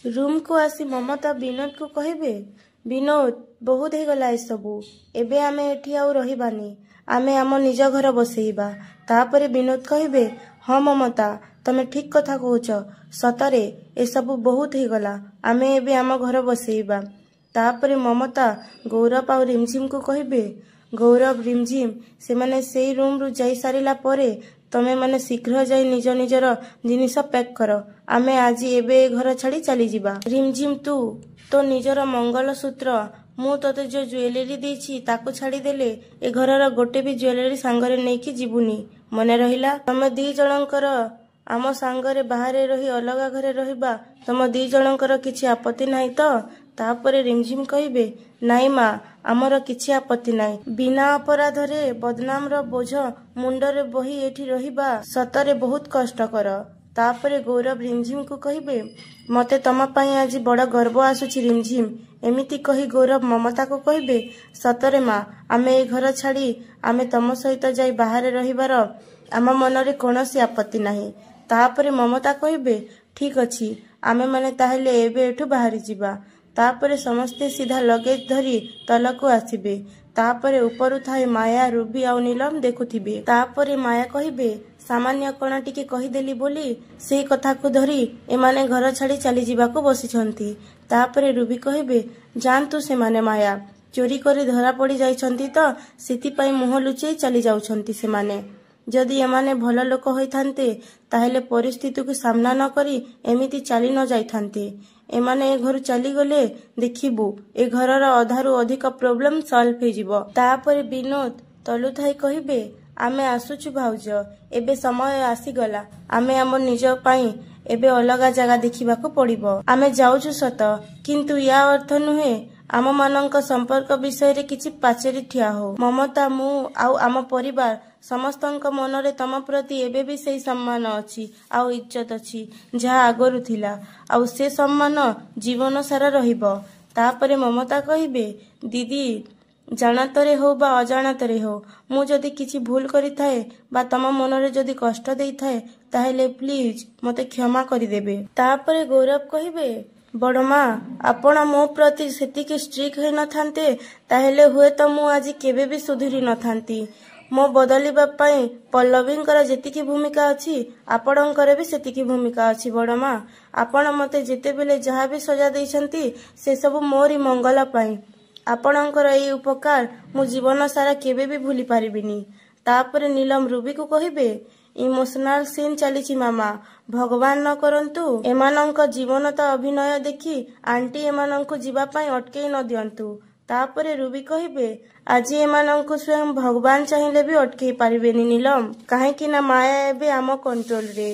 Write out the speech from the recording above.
Room को आसी ममता विनोद को कहिबे, विनोद बहुत हो गला सबू, एबे आमे एठी आउ रहिबानी, आमे आम निज घर बसेइबा। तापरे विनोद कहिबे, हाँ ममता तमे ठीक कथा कहूच, सतरे ए सबू बहुत हो गला, आमे एबे आम घर बसेइबा। तापरे ममता गौरव आउ रिमझिम को कहिबे, गौरव रिमझिम से माने सेई रूम रु जाई सारिला परे तमे माने शीघ्र जाई निज निजर जिनिस पैक कर, आमे आज एबे घर छाड़ी चली जिबा। रिमझिम तू तो निजर मंगल सूत्र मु तते जो ज्वेलरी देछि ताको छाड़ी देले ए घरर गोटे भी ज्वेलरी सांगरे नेकी जीवुनी, मने रहिला। तमे दी जणकर आम सांगरे बाहरे रही अलगा घरे रहिबा तम दी जणकर किछि आपत्ति नाही तो? तापरे रिमझिम कहिबे, नाई माँ आमर किछि आपत्ति नाही, बिना अपराधरे बदनाम रो बोझ मुंडरे बही एठी रहिबा सतरे बहुत कष्टकर। तापरे गौरव रिमझिम को कहिबे, मते तम पई आज बड़ गर्व आसुछि रिमझिम। एमिति कही गौरव ममता को कहिबे, सतरे माँ आमे ए घर छाड़ी आमे तम सहित जाई बाहरे रहिबार आम मनरे कोनोसी आपत्ति नाही। तापरे ममता कहिबे, ठीक अछि आमे माने ताहेले एबे एठु बाहरी जिबा। तापरे समस्ते सीधा लगेज धरी तलकु आसिबे। तापरे उपरु थाई माया रूबी आउ नीलम देखुथिबे। तापरे माया कहिबे, सामान्य कणा टिके कहिदेली बोली सेई कथा को धरी एमाने घर छाड़ी चली जिबाको बसिछंती। तापरे रूबी कहिबे, जानतु से माने माया चोरी करी धरा पड़ी जाइछंती तो सेति पई मुह लुचेई चली जाउछंती सेमाने। जदि एमाने भल लोक होइथान्ते ताहेले परिस्थिति को सामना न करी एमिति चली न जाइथान्ते। एमाने ए घर चली गले देखिबु ए घरर अधारु अधिक प्रॉब्लम सॉल्व हो जिवो। तापरे विनोद तलु थाई कहिबे, आमे आसुछु भाउज, एबे समय आसीगला, आमे आम निज पई एबे अलगा जगह देखिबाको पड़िबो। आमे जाउछु सत, किंतु या अर्थ नुहे आम मानक संपर्क विषय रे किछि पाचेरी ठिया हो। ममता मु आउ आम परिवार समस्तंक मनरे तम प्रति एबे भी सेई सम्मान अछि आउ इज्जत अछि जहा आगरु थिला, आउ से सम्मान जीवन सारा रहिबो। तापरे ममता कहिबे, दीदी जानतरे हो बा अजाणतरे हो मु जदि किछि भूल करि थाए बा तम मनरे जदि कष्ट देई थाए ताहेले प्लीज मते क्षमा करि देबे। तापरे गौरव कहिबे, बड़ माँ आपण मो प्रति सेतिके स्ट्रिक होई न थान्ते ताहेले हुए तो मु आज केबे भी सुधुरी न थान्ती। मो बदलिबा पई पल्लवींकर जेतिकी भूमिका अछि आपणकर भी सेतिकी भूमिका अछि। बड़ माँ आपण मते जेते बेले जहा भी सजा देइछंती से सब मोरी मंगल पई, आपणकर एई उपकार मु जीवन सारा केबे भी भूली पारिबिनी। तापरे नीलम रूबी को कहिबे, इमोशनल सीन चलीछि मामा, भगवान न करंतु एमानंक जीवन तो अभिनय देखी आंटी एमानंकु जीवा पई अटकेई न दियंतु। तापरे रूबी कहिबे, आज एमानंकु स्वयं भगवान चाहिए भी अटकेई पारिबेनी नीलम, काहेकि ना माया एबे आम कंट्रोल रे।